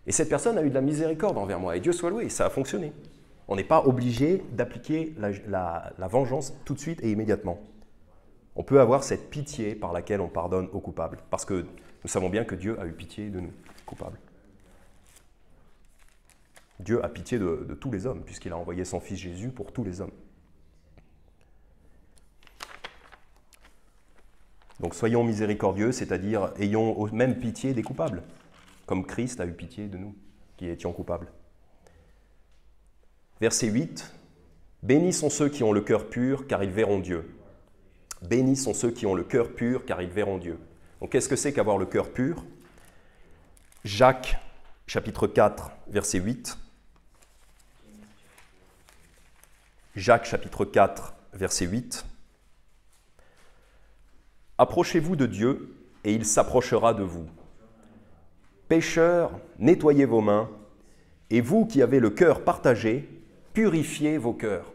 S1: Et cette personne a eu de la miséricorde envers moi, et Dieu soit loué, ça a fonctionné. On n'est pas obligé d'appliquer la vengeance tout de suite et immédiatement. On peut avoir cette pitié par laquelle on pardonne aux coupables, parce que nous savons bien que Dieu a eu pitié de nous, coupables. Dieu a pitié de tous les hommes, puisqu'il a envoyé son Fils Jésus pour tous les hommes. Donc soyons miséricordieux, c'est-à-dire ayons même pitié des coupables, comme Christ a eu pitié de nous, qui étions coupables. Verset 8, « Bénis sont ceux qui ont le cœur pur, car ils verront Dieu. » Bénis sont ceux qui ont le cœur pur, car ils verront Dieu. Donc qu'est-ce que c'est qu'avoir le cœur pur? Jacques, chapitre 4, verset 8. Jacques, chapitre 4, verset 8. « Approchez-vous de Dieu, et il s'approchera de vous. Pécheurs, nettoyez vos mains, et vous qui avez le cœur partagé, purifiez vos cœurs. »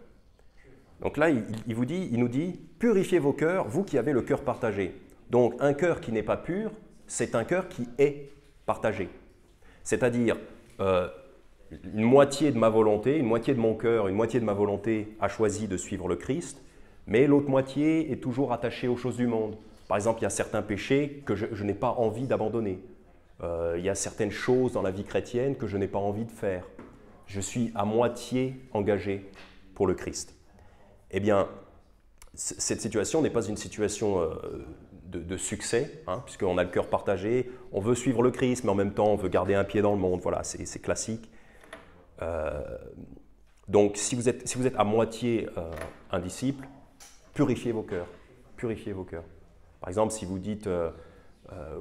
S1: Donc là, il nous dit, purifiez vos cœurs, vous qui avez le cœur partagé. Donc un cœur qui n'est pas pur, c'est un cœur qui est partagé. C'est-à-dire, une moitié de ma volonté, une moitié de mon cœur, une moitié de ma volonté a choisi de suivre le Christ, mais l'autre moitié est toujours attachée aux choses du monde. Par exemple, il y a certains péchés que je n'ai pas envie d'abandonner. Il y a certaines choses dans la vie chrétienne que je n'ai pas envie de faire. Je suis à moitié engagé pour le Christ. Eh bien, cette situation n'est pas une situation de succès, hein, puisqu'on a le cœur partagé, on veut suivre le Christ, mais en même temps, on veut garder un pied dans le monde. Voilà, c'est classique. Donc, si vous êtes à moitié un disciple, purifiez vos cœurs. Purifiez vos cœurs. Par exemple, si vous dites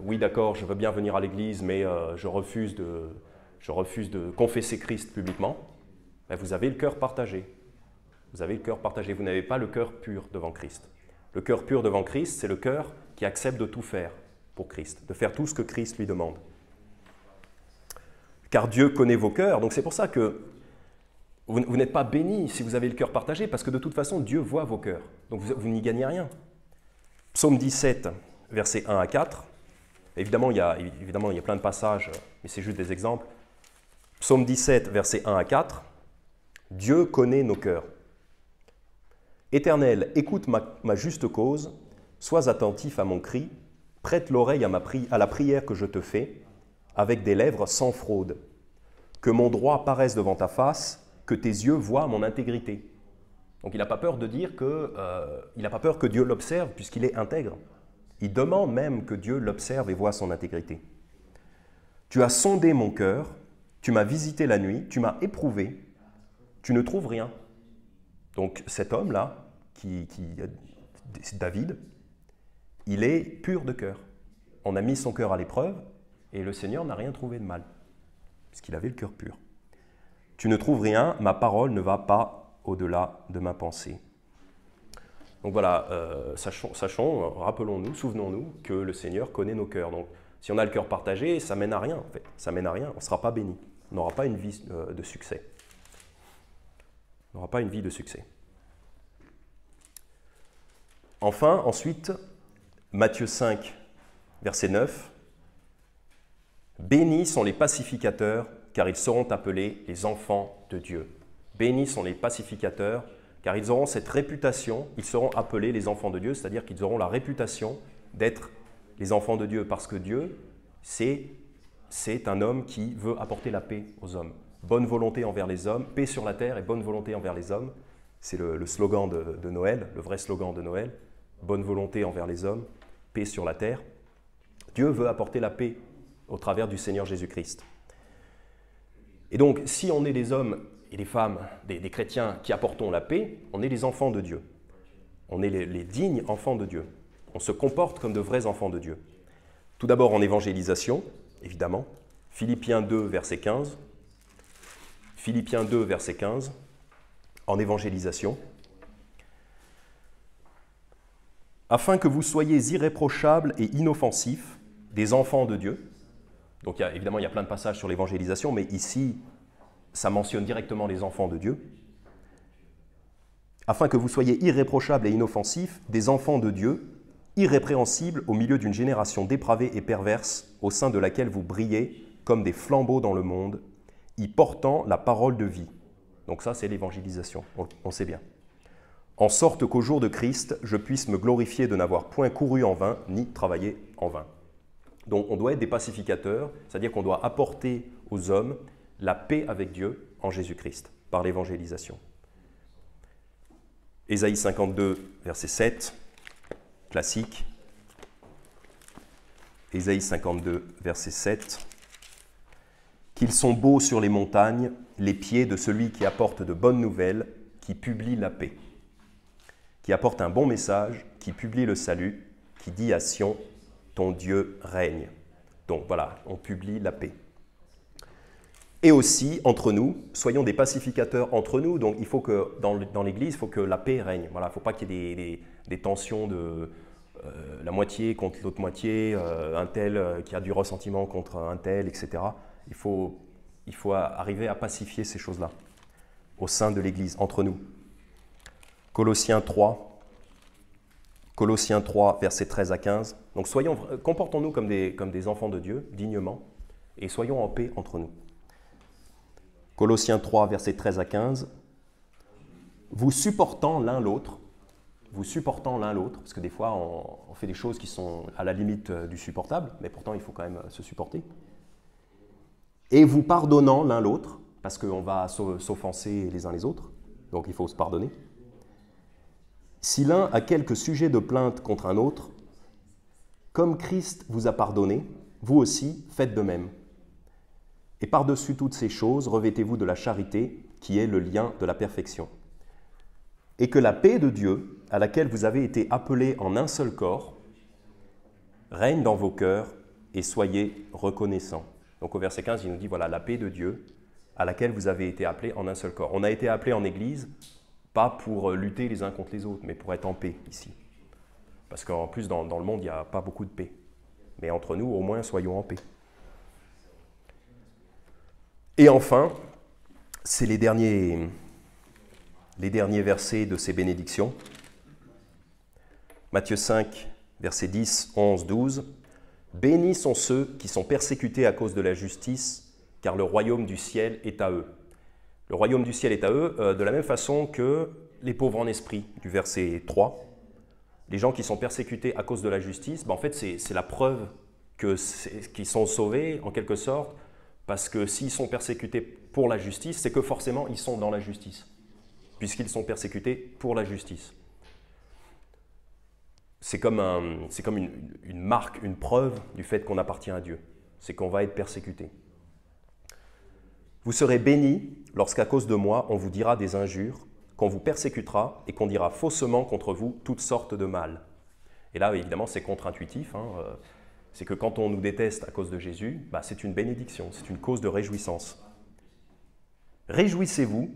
S1: oui, d'accord, je veux bien venir à l'église, mais je refuse de confesser Christ publiquement, ben, vous avez le cœur partagé. Vous avez le cœur partagé, vous n'avez pas le cœur pur devant Christ. Le cœur pur devant Christ, c'est le cœur qui accepte de tout faire pour Christ, de faire tout ce que Christ lui demande. Car Dieu connaît vos cœurs, donc c'est pour ça que vous n'êtes pas bénis si vous avez le cœur partagé, parce que de toute façon, Dieu voit vos cœurs, donc vous n'y gagnez rien. Psaume 17, versets 1 à 4. Évidemment, il y a plein de passages, mais c'est juste des exemples. Psaume 17, versets 1 à 4. Dieu connaît nos cœurs. Éternel, écoute ma juste cause, sois attentif à mon cri, prête l'oreille à la prière que je te fais, avec des lèvres sans fraude. Que mon droit paraisse devant ta face, que tes yeux voient mon intégrité. Donc il n'a pas peur de dire il n'a pas peur que Dieu l'observe puisqu'il est intègre. Il demande même que Dieu l'observe et voit son intégrité. Tu as sondé mon cœur, tu m'as visité la nuit, tu m'as éprouvé, tu ne trouves rien. Donc cet homme-là, c'est David, il est pur de cœur. On a mis son cœur à l'épreuve et le Seigneur n'a rien trouvé de mal, puisqu'il avait le cœur pur. Tu ne trouves rien, ma parole ne va pas au-delà de ma pensée. Donc voilà, sachons, rappelons-nous, souvenons-nous que le Seigneur connaît nos cœurs. Donc si on a le cœur partagé, ça mène à rien en fait. Ça mène à rien, on ne sera pas béni. On n'aura pas une vie de succès. On n'aura pas une vie de succès. Enfin, ensuite, Matthieu 5, verset 9. « Bénis sont les pacificateurs, car ils seront appelés les enfants de Dieu. » Bénis sont les pacificateurs, car ils auront cette réputation, ils seront appelés les enfants de Dieu, c'est-à-dire qu'ils auront la réputation d'être les enfants de Dieu, parce que Dieu, c'est un homme qui veut apporter la paix aux hommes. Bonne volonté envers les hommes, paix sur la terre et bonne volonté envers les hommes. C'est le slogan de Noël, le vrai slogan de Noël. Bonne volonté envers les hommes, paix sur la terre. Dieu veut apporter la paix au travers du Seigneur Jésus-Christ. Et donc, si on est des hommes et des femmes, des chrétiens qui apportons la paix, on est les enfants de Dieu. On est les dignes enfants de Dieu. On se comporte comme de vrais enfants de Dieu. Tout d'abord en évangélisation, évidemment. Philippiens 2, verset 15. Philippiens 2, verset 15. En évangélisation. Afin que vous soyez irréprochables et inoffensifs, des enfants de Dieu. Donc évidemment, il y a plein de passages sur l'évangélisation, mais ici, ça mentionne directement les enfants de Dieu. Afin que vous soyez irréprochables et inoffensifs, des enfants de Dieu, irrépréhensibles au milieu d'une génération dépravée et perverse, au sein de laquelle vous brillez comme des flambeaux dans le monde, y portant la parole de vie. Donc ça, c'est l'évangélisation, on sait bien. En sorte qu'au jour de Christ, je puisse me glorifier de n'avoir point couru en vain, ni travaillé en vain. Donc on doit être des pacificateurs, c'est-à-dire qu'on doit apporter aux hommes la paix avec Dieu en Jésus-Christ, par l'évangélisation. Ésaïe 52, verset 7, classique. Ésaïe 52, verset 7. « Qu'ils sont beaux sur les montagnes, les pieds de celui qui apporte de bonnes nouvelles, qui publie la paix. Qui apporte un bon message, qui publie le salut, qui dit à Sion, ton Dieu règne. » Donc voilà, on publie la paix. Et aussi, entre nous, soyons des pacificateurs entre nous. Donc il faut que, dans l'Église, il faut que la paix règne. Voilà, il ne faut pas qu'il y ait des tensions de la moitié contre l'autre moitié, un tel qui a du ressentiment contre un tel, etc. Il faut arriver à pacifier ces choses-là au sein de l'Église, entre nous. Colossiens 3, versets 13 à 15. Donc comportons-nous comme des enfants de Dieu, dignement, et soyons en paix entre nous. Colossiens 3, versets 13 à 15. Vous supportant l'un l'autre, parce que des fois on fait des choses qui sont à la limite du supportable, mais pourtant il faut quand même se supporter. Et vous pardonnant l'un l'autre, parce qu'on va s'offenser les uns les autres, donc il faut se pardonner. Si l'un a quelque sujet de plainte contre un autre, comme Christ vous a pardonné, vous aussi faites de même. Et par-dessus toutes ces choses, revêtez-vous de la charité, qui est le lien de la perfection. Et que la paix de Dieu, à laquelle vous avez été appelés en un seul corps, règne dans vos cœurs et soyez reconnaissants. Donc au verset 15, il nous dit, voilà, la paix de Dieu, à laquelle vous avez été appelés en un seul corps. On a été appelés en Église, pas pour lutter les uns contre les autres, mais pour être en paix ici. Parce qu'en plus, dans le monde, il n'y a pas beaucoup de paix. Mais entre nous, au moins, soyons en paix. Et enfin, c'est les derniers versets de ces bénédictions. Matthieu 5, versets 10, 11, 12. « Bénis sont ceux qui sont persécutés à cause de la justice, car le royaume du ciel est à eux. » Le royaume du ciel est à eux de la même façon que les pauvres en esprit, du verset 3. Les gens qui sont persécutés à cause de la justice, en fait, c'est la preuve qu'ils sont sauvés, en quelque sorte, parce que s'ils sont persécutés pour la justice, c'est que forcément, ils sont dans la justice, puisqu'ils sont persécutés pour la justice. C'est comme une marque, une preuve du fait qu'on appartient à Dieu. C'est qu'on va être persécuté. Vous serez bénis lorsqu'à cause de moi, on vous dira des injures, qu'on vous persécutera et qu'on dira faussement contre vous toutes sortes de mal. Et là, évidemment, c'est contre-intuitif. C'est que quand on nous déteste à cause de Jésus, c'est une bénédiction, c'est une cause de réjouissance. Réjouissez-vous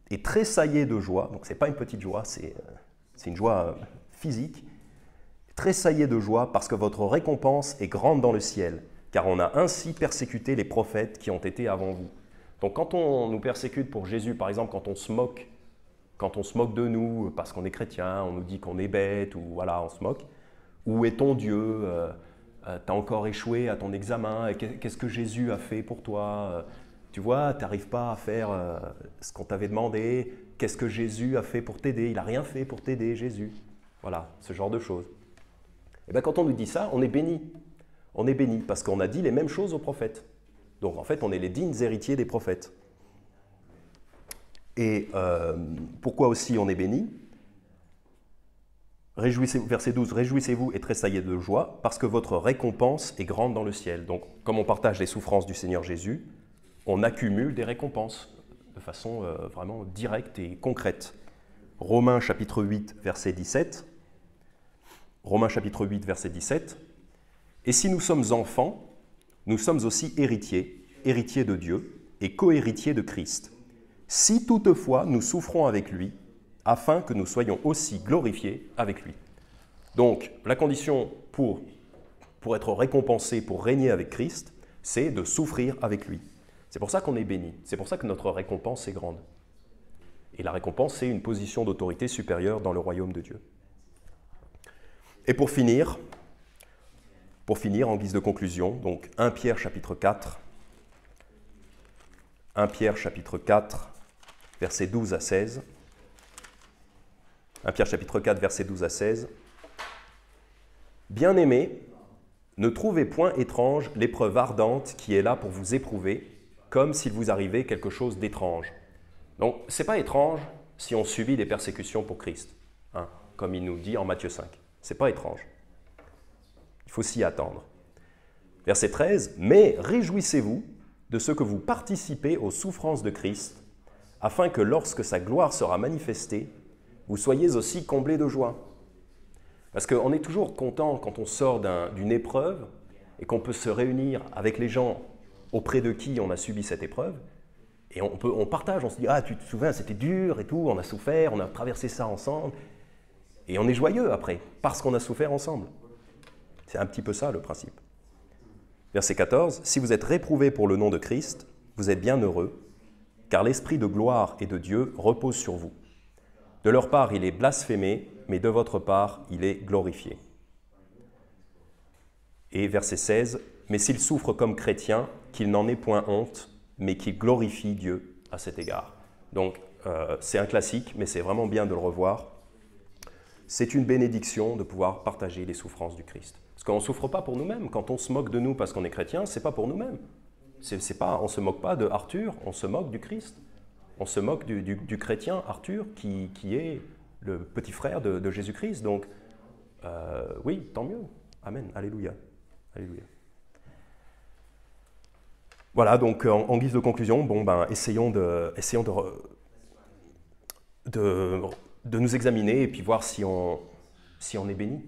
S1: et tressaillez de joie. Donc, ce n'est pas une petite joie, c'est une joie physique. Tressaillez de joie parce que votre récompense est grande dans le ciel, car on a ainsi persécuté les prophètes qui ont été avant vous. Donc quand on nous persécute pour Jésus, par exemple, quand on se moque de nous parce qu'on est chrétien, on nous dit qu'on est bête, ou voilà, on se moque, où est ton Dieu, tu as encore échoué à ton examen, qu'est-ce que Jésus a fait pour toi? Tu vois, tu n'arrives pas à faire ce qu'on t'avait demandé, qu'est-ce que Jésus a fait pour t'aider? Il n'a rien fait pour t'aider, Jésus. Voilà, ce genre de choses. Et bien, quand on nous dit ça, on est béni. On est béni parce qu'on a dit les mêmes choses aux prophètes. Donc en fait, on est les dignes héritiers des prophètes. Et pourquoi aussi on est béni? Réjouissez-vous, verset 12, « Réjouissez-vous et tressaillez de joie, parce que votre récompense est grande dans le ciel. » Donc, comme on partage les souffrances du Seigneur Jésus, on accumule des récompenses de façon vraiment directe et concrète. Romains chapitre 8, verset 17. Romains chapitre 8, verset 17. « Et si nous sommes enfants, nous sommes aussi héritiers, héritiers de Dieu et co-héritiers de Christ. Si toutefois nous souffrons avec lui, afin que nous soyons aussi glorifiés avec lui. » Donc, la condition pour être récompensé, pour régner avec Christ, c'est de souffrir avec lui. C'est pour ça qu'on est béni. C'est pour ça que notre récompense est grande. Et la récompense, c'est une position d'autorité supérieure dans le royaume de Dieu. Et pour finir, en guise de conclusion, donc 1 Pierre chapitre 4, 1 Pierre chapitre 4, versets 12 à 16. 1 Pierre chapitre 4, versets 12 à 16. « Bien-aimés, ne trouvez point étrange l'épreuve ardente qui est là pour vous éprouver, comme s'il vous arrivait quelque chose d'étrange. » Donc, ce n'est pas étrange si on subit des persécutions pour Christ, hein, comme il nous dit en Matthieu 5. Ce n'est pas étrange. Il faut s'y attendre. Verset 13. « Mais réjouissez-vous de ce que vous participez aux souffrances de Christ, afin que lorsque sa gloire sera manifestée, vous soyez aussi comblés de joie. » Parce qu'on est toujours content quand on sort d'une épreuve et qu'on peut se réunir avec les gens auprès de qui on a subi cette épreuve. Et on partage, on se dit « Ah, tu te souviens, c'était dur et tout, on a souffert, on a traversé ça ensemble. » Et on est joyeux après, parce qu'on a souffert ensemble. C'est un petit peu ça le principe. Verset 14. « Si vous êtes réprouvés pour le nom de Christ, vous êtes bien heureux, car l'Esprit de gloire et de Dieu repose sur vous. De leur part, il est blasphémé, mais de votre part, il est glorifié. » Et verset 16, « Mais s'il souffre comme chrétien, qu'il n'en ait point honte, mais qu'il glorifie Dieu à cet égard. » Donc, c'est un classique, mais c'est vraiment bien de le revoir. C'est une bénédiction de pouvoir partager les souffrances du Christ. Parce qu'on ne souffre pas pour nous-mêmes. Quand on se moque de nous parce qu'on est chrétien, ce n'est pas pour nous-mêmes. On ne se moque pas de Arthur, on se moque du Christ. On se moque du chrétien Arthur qui est le petit frère de Jésus-Christ. Donc, oui, tant mieux. Amen. Alléluia. Alléluia. Voilà, donc en guise de conclusion, essayons de nous examiner et puis voir si on est béni.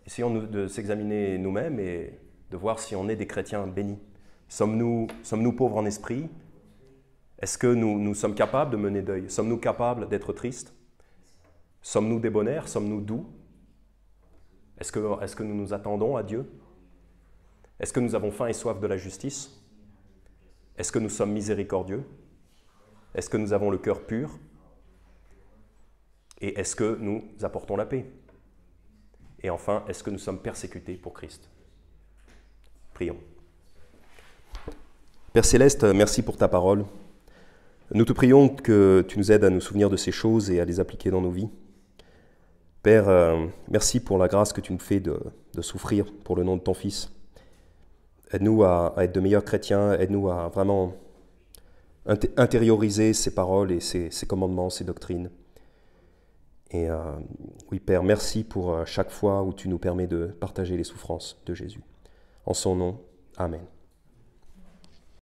S1: Essayons de s'examiner nous-mêmes et de voir si on est des chrétiens bénis. Sommes-nous pauvres en esprit? Est-ce que nous sommes capables de mener deuil? Sommes-nous capables d'être tristes? Sommes-nous débonnaires? Sommes-nous doux? Est-ce que nous nous attendons à Dieu? Est-ce que nous avons faim et soif de la justice? Est-ce que nous sommes miséricordieux? Est-ce que nous avons le cœur pur? Et est-ce que nous apportons la paix? Et enfin, est-ce que nous sommes persécutés pour Christ? Prions. Père Céleste, merci pour ta parole. Nous te prions que tu nous aides à nous souvenir de ces choses et à les appliquer dans nos vies. Père, merci pour la grâce que tu nous fais de souffrir pour le nom de ton Fils. Aide-nous à être de meilleurs chrétiens, aide-nous à vraiment intérioriser ces paroles et ces commandements, ces doctrines. Et oui, Père, merci pour chaque fois où tu nous permets de partager les souffrances de Jésus. En son nom, Amen.